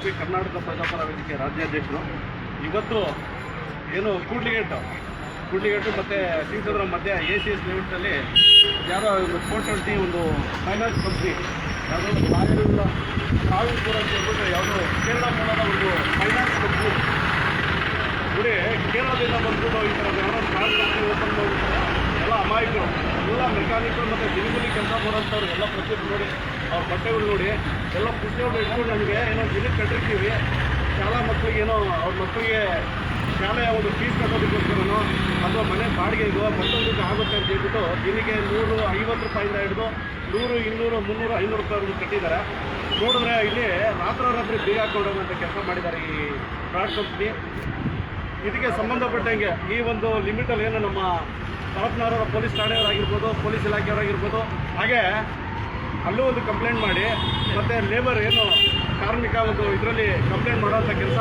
BJP Karnataka ಪ್ರಜಾಪರ ವೇದಿಕೆ ರಾಜ್ಯಾಧ್ಯಕ್ಷರು. ಇವತ್ತು ಏನು ಕೂಡ್ಲಿಗೇಟು ಮತ್ತು ಸಿಂಗಸಂದ್ರ ಮಧ್ಯೆ ACS ಲಿಮಿಟ್ನಲ್ಲಿ ಯಾರೋ ಒಂದು 420 ಒಂದು ಫೈನಾನ್ಸ್ ಕಂಪ್ನಿ ಯಾವುದೋ ಸಾವಿರಪುರ ಅಂತ ಹೇಳ್ಬಿಟ್ಟು ಯಾವುದೋ ಕೇರಳ ಮೂಲದ ಒಂದು ಫೈನಾನ್ಸ್ ಕಂಪ್ನಿ ನೋಡಿ, ಕೇರಳದಿಂದ ಬಂದ್ಬಿಟ್ಟು ಈ ಥರ ಯಾರೋ ಕಾರ್ ಕಂಪ್ನಿ ಓಪನ್ ಮಾಡಿಬಿಟ್ಟು ಎಲ್ಲ ಅಮಾಯಕರು, ಎಲ್ಲ ಮೆಕ್ಯಾನಿಕಲ್ ಮತ್ತು ದಿನಗೂಲಿ ಕೆಲಸ ಮಾಡೋಂಥವ್ರು ಎಲ್ಲ ಪ್ರತಿಯೊಬ್ಬರು ನೋಡಿ, ಅವ್ರ ಬಟ್ಟೆಗಳು ನೋಡಿ ಎಲ್ಲ ಪುಸ್ತಕಗಳು ಇಟ್ಕೊಂಡು ನಮಗೆ ಏನೋ ದಿನಕ್ಕೆ ಕಟ್ಟಿರ್ತೀವಿ. ಶಾಲಾ ಮಕ್ಕಳಿಗೆ ಏನೋ ಅವ್ರ ಮಕ್ಕಳಿಗೆ ಶಾಲೆಯ ಒಂದು ಫೀಸ್ ಕಟ್ಟೋದಕ್ಕೋಸ್ಕರನೋ ಅಥವಾ ಮನೆ ಬಾಡಿಗೆಗೋ ಮತ್ತೊಂದಕ್ಕೆ ಆಗುತ್ತೆ ಅಂತ ಹೇಳ್ಬಿಟ್ಟು ದಿನಕ್ಕೆ 150 ರೂಪಾಯಿಂದ ಹಿಡಿದು 100, 200, 300, 500 ರೂಪಾಯಿವರೆಗೂ ಕಟ್ಟಿದ್ದಾರೆ. ನೋಡಿದ್ರೆ ಇಲ್ಲಿ ರಾತ್ರಿ ಬೀಗ ಹಾಕೊಂಡೋಗುವಂಥ ಕೆಲಸ ಮಾಡಿದ್ದಾರೆ ಈ ಫ್ರಾಡ್ ಕಂಪ್ನಿ. ಇದಕ್ಕೆ ಸಂಬಂಧಪಟ್ಟಂಗೆ ಈ ಒಂದು ಲಿಮಿಟಲ್ಲಿ ಏನು ನಮ್ಮ ತಾಲೂಕಿನವರ ಪೊಲೀಸ್ ಠಾಣೆಯವರಾಗಿರ್ಬೋದು, ಪೊಲೀಸ್ ಇಲಾಖೆಯವರಾಗಿರ್ಬೋದು, ಹಾಗೆ ಅಲ್ಲೂ ಒಂದು ಕಂಪ್ಲೇಂಟ್ ಮಾಡಿ ಮತ್ತು ಲೇಬರ್ ಏನು ಕಾರ್ಮಿಕ ಒಂದು ಇದರಲ್ಲಿ ಕಂಪ್ಲೇಂಟ್ ಮಾಡೋವಂಥ ಕೆಲಸ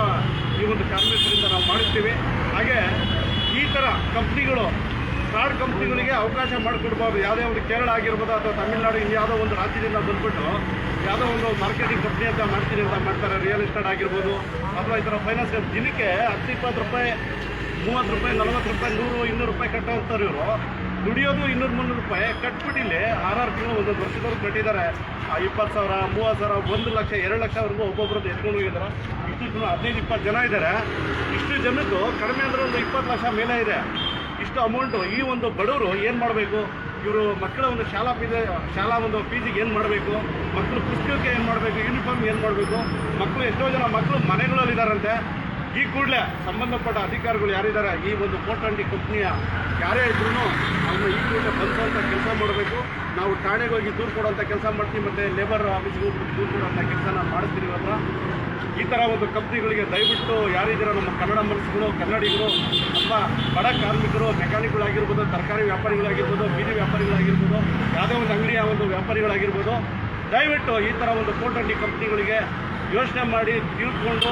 ಈ ಒಂದು ಕಾರ್ಮಿಕರಿಂದ ನಾವು ಮಾಡಿರ್ತೀವಿ. ಹಾಗೆ ಈ ಥರ ಕಂಪ್ನಿಗಳು ಫ್ರಾಡ್ ಕಂಪ್ನಿಗಳಿಗೆ ಅವಕಾಶ ಮಾಡಿಕೊಡ್ಬೋದು. ಯಾವುದೇ ಒಂದು ಕೇರಳ ಆಗಿರ್ಬೋದು ಅಥವಾ ತಮಿಳುನಾಡು ಇನ್ಯಾವುದೋ ಒಂದು ರಾಜ್ಯದಿಂದ ಬಂದ್ಬಿಟ್ಟು ಯಾವುದೋ ಒಂದು ಮಾರ್ಕೆಟಿಂಗ್ ಕಂಪ್ನಿ ಅಂತ ಮಾಡ್ತೀನಿ ಅಂತ ಮಾಡ್ತಾರೆ. ರಿಯಲ್ ಎಸ್ಟೇಟ್ ಆಗಿರ್ಬೋದು ಅಥವಾ ಈ ಥರ ಫೈನಾನ್ಸ್ ದಿನಕ್ಕೆ 10-20 ರೂಪಾಯಿ, 30 ರೂಪಾಯಿ, 40 ರೂಪಾಯಿ, 100, 200 ರೂಪಾಯಿ ಕಟ್ಟೋಂಥವ್ರು ಇವರು ದುಡಿಯೋದು 200-300 ರೂಪಾಯಿ ಕಟ್ಬಿಟ್ಟಿಲ್ಲಿ 6 ತಿಂಗಳು ಒಂದೊಂದು ವರ್ಷದವ್ರು ಕಟ್ಟಿದ್ದಾರೆ. 20,000, 30,000, 1 ಲಕ್ಷ, 2 ಲಕ್ಷವರೆಗೂ ಒಬ್ಬೊಬ್ಬರದ್ದು ಎತ್ಕೊಂಡು ಹೋಗಿದ್ದಾರೆ. ಇಷ್ಟು 15-20 ಜನ ಇದ್ದಾರೆ. ಇಷ್ಟು ಜನದ್ದು ಕಡಿಮೆ ಅಂದರೆ ಒಂದು 20 ಲಕ್ಷ ಮೇಲೆ ಇದೆ. ಇಷ್ಟು ಅಮೌಂಟು ಈ ಒಂದು ಬಡವರು ಏನು ಮಾಡಬೇಕು? ಇವರು ಮಕ್ಕಳ ಒಂದು ಶಾಲಾ ಒಂದು ಫೀಸಿಗೆ ಏನು ಮಾಡಬೇಕು? ಮಕ್ಕಳು ಪುಸ್ತಕಕ್ಕೆ ಏನು ಮಾಡಬೇಕು? ಯೂನಿಫಾರ್ಮ್ ಏನು ಮಾಡಬೇಕು? ಮಕ್ಕಳು ಎಷ್ಟೋ ಜನ ಮಕ್ಕಳು ಮನೆಗಳಲ್ಲಿದ್ದಾರಂತೆ. ಈ ಕೂಡಲೇ ಸಂಬಂಧಪಟ್ಟ ಅಧಿಕಾರಿಗಳು ಯಾರಿದ್ದಾರೆ, ಈ ಒಂದು 420 ಕಂಪ್ನಿಯ ಯಾರೇ ಇದ್ರೂ ಅವ್ರನ್ನ ಈ ಕೂಡಲೇ ಬಂದುವಂಥ ಕೆಲಸ ಮಾಡಬೇಕು. ನಾವು ಠಾಣೆಗೆ ಹೋಗಿ ದೂರು ಕೊಡುವಂಥ ಕೆಲಸ ಮಾಡ್ತೀವಿ ಮತ್ತು ಲೇಬರ್ ಆಫೀಸ್ಗೆ ಹೋಗ್ಬಿಟ್ಟು ದೂರು ಕೊಡುವಂಥ ಕೆಲಸನ ಮಾಡಿಸ್ತೀವಿ. ಇವತ್ತು ಈ ಥರ ಒಂದು ಕಂಪ್ನಿಗಳಿಗೆ ದಯವಿಟ್ಟು ಯಾರಿದ್ದೀರೋ ನಮ್ಮ ಕನ್ನಡ ಮನಸ್ಸುಗಳು, ಕನ್ನಡಿಗರು ಅಥವಾ ಬಡ ಕಾರ್ಮಿಕರು, ಮೆಕ್ಯಾನಿಕ್ಗಳಾಗಿರ್ಬೋದು, ತರಕಾರಿ ವ್ಯಾಪಾರಿಗಳಾಗಿರ್ಬೋದು, ಬೀದಿ ವ್ಯಾಪಾರಿಗಳಾಗಿರ್ಬೋದು, ಯಾವುದೇ ಒಂದು ಅಂಗಡಿಯ ಒಂದು ವ್ಯಾಪಾರಿಗಳಾಗಿರ್ಬೋದು, ದಯವಿಟ್ಟು ಈ ಥರ ಒಂದು 420 ಕಂಪ್ನಿಗಳಿಗೆ ಯೋಚನೆ ಮಾಡಿ ತಿಳ್ಕೊಂಡು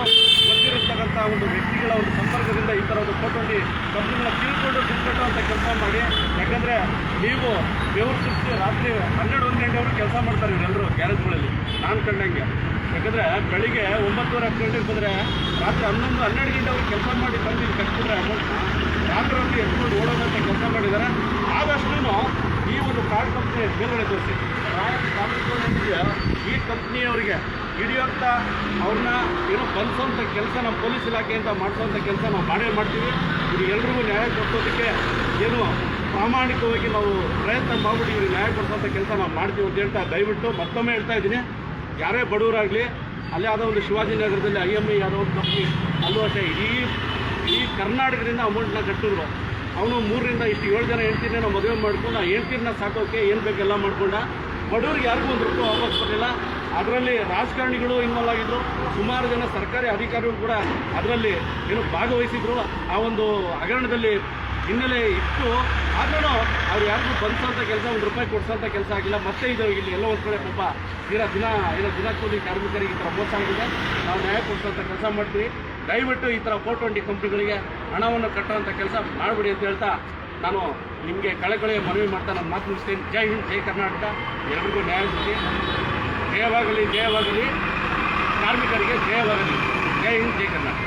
ಬಂದಿರತಕ್ಕಂಥ ಒಂದು ವ್ಯಕ್ತಿಗಳ ಒಂದು ಸಂಪರ್ಕದಿಂದ ಈ ಥರ ಒಂದು 420 ಕಂಪ್ನಿಗಳನ್ನ ತಿಳ್ಕೊಂಡು ದುಡ್ಡು ಕೆಲಸ ಮಾಡಿ. ಯಾಕಂದರೆ ನೀವು ಬೆವರು ಸುತ್ತಿ ರಾತ್ರಿ 12-1 ಗಂಟೆವರೆಗೂ ಕೆಲಸ ಮಾಡ್ತಾರೆ ಇವರೆಲ್ಲರೂ ಗ್ಯಾರೇಜ್ಗಳಲ್ಲಿ ನಾನು ಕಂಡಂಗೆ. ಯಾಕಂದರೆ ಬೆಳಿಗ್ಗೆ 9:30 ಗಂಟೆಗೆ ಬಂದರೆ ರಾತ್ರಿ 11-12 ಗಂಟೆವರೆಗೂ ಕೆಲಸ ಮಾಡಿ ತಂದು ಕಟ್ಬಿಟ್ರೆ ಅಮೌಂಟ್ನ ರಾತ್ರಿ ಎತ್ಕೊಂಡು ಓಡೋದಂಥ ಕೆಲಸ ಮಾಡಿದ್ದಾರೆ. ಆದಷ್ಟು ಈ ಒಂದು ಫ್ರಾಡ್ ಕಂಪ್ನಿ ಮೇಲ್ಗಡೆ ತೋರಿಸಿ ಈ ಕಂಪ್ನಿಯವರಿಗೆ ಹಿಡಿಯೋಂಥ ಅವ್ರನ್ನ ಏನೋ ಬಂಧಿಸೋಂಥ ಕೆಲಸ ನಮ್ಮ ಪೊಲೀಸ್ ಇಲಾಖೆಯಿಂದ ಮಾಡಿಸೋಂಥ ಕೆಲಸ ನಾವು ಮಾಡೇ ಮಾಡ್ತೀವಿ. ಇದು ಎಲ್ರಿಗೂ ನ್ಯಾಯ ಕೊಡಿಸೋದಕ್ಕೆ ಏನು ಪ್ರಾಮಾಣಿಕವಾಗಿ ನಾವು ಪ್ರಯತ್ನ ಮಾಡಿಬಿಟ್ಟು ಇವ್ರಿಗೆ ನ್ಯಾಯ ಕೊಡಿಸೋಂಥ ಕೆಲಸ ನಾವು ಮಾಡ್ತೀವಿ ಅಂತ ಹೇಳ್ತಾ ದಯವಿಟ್ಟು ಮತ್ತೊಮ್ಮೆ ಹೇಳ್ತಾ ಇದ್ದೀನಿ. ಯಾರೇ ಬಡವರಾಗಲಿ ಅಲ್ಲಿ ಯಾವುದೋ ಒಂದು ಶಿವಾಜಿನಗರದಲ್ಲಿ IMI ಯಾವುದೋ ಒಂದು ಕಂಪ್ನಿ ಅಲ್ಲೂ ಅಷ್ಟೇ ಈ ಕರ್ನಾಟಕದಿಂದ ಅಮೌಂಟ್ನ ಕಟ್ಟಿದ್ರು. ಅವನು 3ರಿಂದ 7 ಜನ ಹೆಂಡ್ತಿನೇ ನಾವು ಮದುವೆ ಮಾಡ್ಕೊಂಡು ಆ ಹೆಂಡ್ತಿನ ಸಾಕೋಕ್ಕೆ ಏನು ಬೇಕೆಲ್ಲ ಮಾಡ್ಕೊಂಡ. ಬಡವ್ರಿಗೆ ಯಾರಿಗೂ 1 ರೂಪಾಯಿ ವಾಪಸ್ ಬರಲಿಲ್ಲ. ಅದರಲ್ಲಿ ರಾಜಕಾರಣಿಗಳು ಇನ್ವಾಲ್ವ್ ಆಗಿದ್ದರು, ಸುಮಾರು ಜನ ಸರ್ಕಾರಿ ಅಧಿಕಾರಿಗಳು ಕೂಡ ಅದರಲ್ಲಿ ಏನು ಭಾಗವಹಿಸಿದ್ರು. ಆ ಒಂದು ಹಗರಣದಲ್ಲಿ ಹಿನ್ನೆಲೆ ಇತ್ತು. ಆದ್ರೂ ಅವ್ರು ಯಾರಿಗೂ ಬಂಧಿಸೋಂಥ ಕೆಲಸ 1 ರೂಪಾಯಿ ಕೊಡಿಸೋಂಥ ಕೆಲಸ ಆಗಿಲ್ಲ. ಮತ್ತೆ ಇದು ಇಲ್ಲಿ ಎಲ್ಲೋ ಒಂದು ಕಡೆ ಪಾಪ ದಿನಕೂಲಿ ಕಾರ್ಮಿಕರಿಗೆ ಈ ಥರ ಮೋಸ ಆಗಿದೆ. ನಾವು ನ್ಯಾಯ ಕೊಡಿಸೋಂಥ ಕೆಲಸ ಮಾಡ್ತೀವಿ. ದಯವಿಟ್ಟು ಈ ಥರ 420 ಕಂಪ್ನಿಗಳಿಗೆ ಹಣವನ್ನು ಕಟ್ಟುವಂಥ ಕೆಲಸ ಮಾಡಿಬಿಡಿ ಅಂತ ಹೇಳ್ತಾ ನಾನು ನಿಮಗೆ ಕಳೆಯ ಮನವಿ ಮಾಡ್ತಾ ನಾನು ಮಾತು ಮುಗಿಸ್ತೀನಿ. ಜೈ ಹಿಂದ್, ಜೈ ಕರ್ನಾಟಕ. ಎಲ್ರಿಗೂ ನ್ಯಾಯ ಸಿಗಲಿ. ಜಯವಾಗಲಿ, ಜಯವಾಗಲಿ. ಕಾರ್ಮಿಕರಿಗೆ ಜಯವಾಗಲಿ. ಜೈ ಹಿಂದ್, ಜೈ ಕರ್ನಾಟಕ.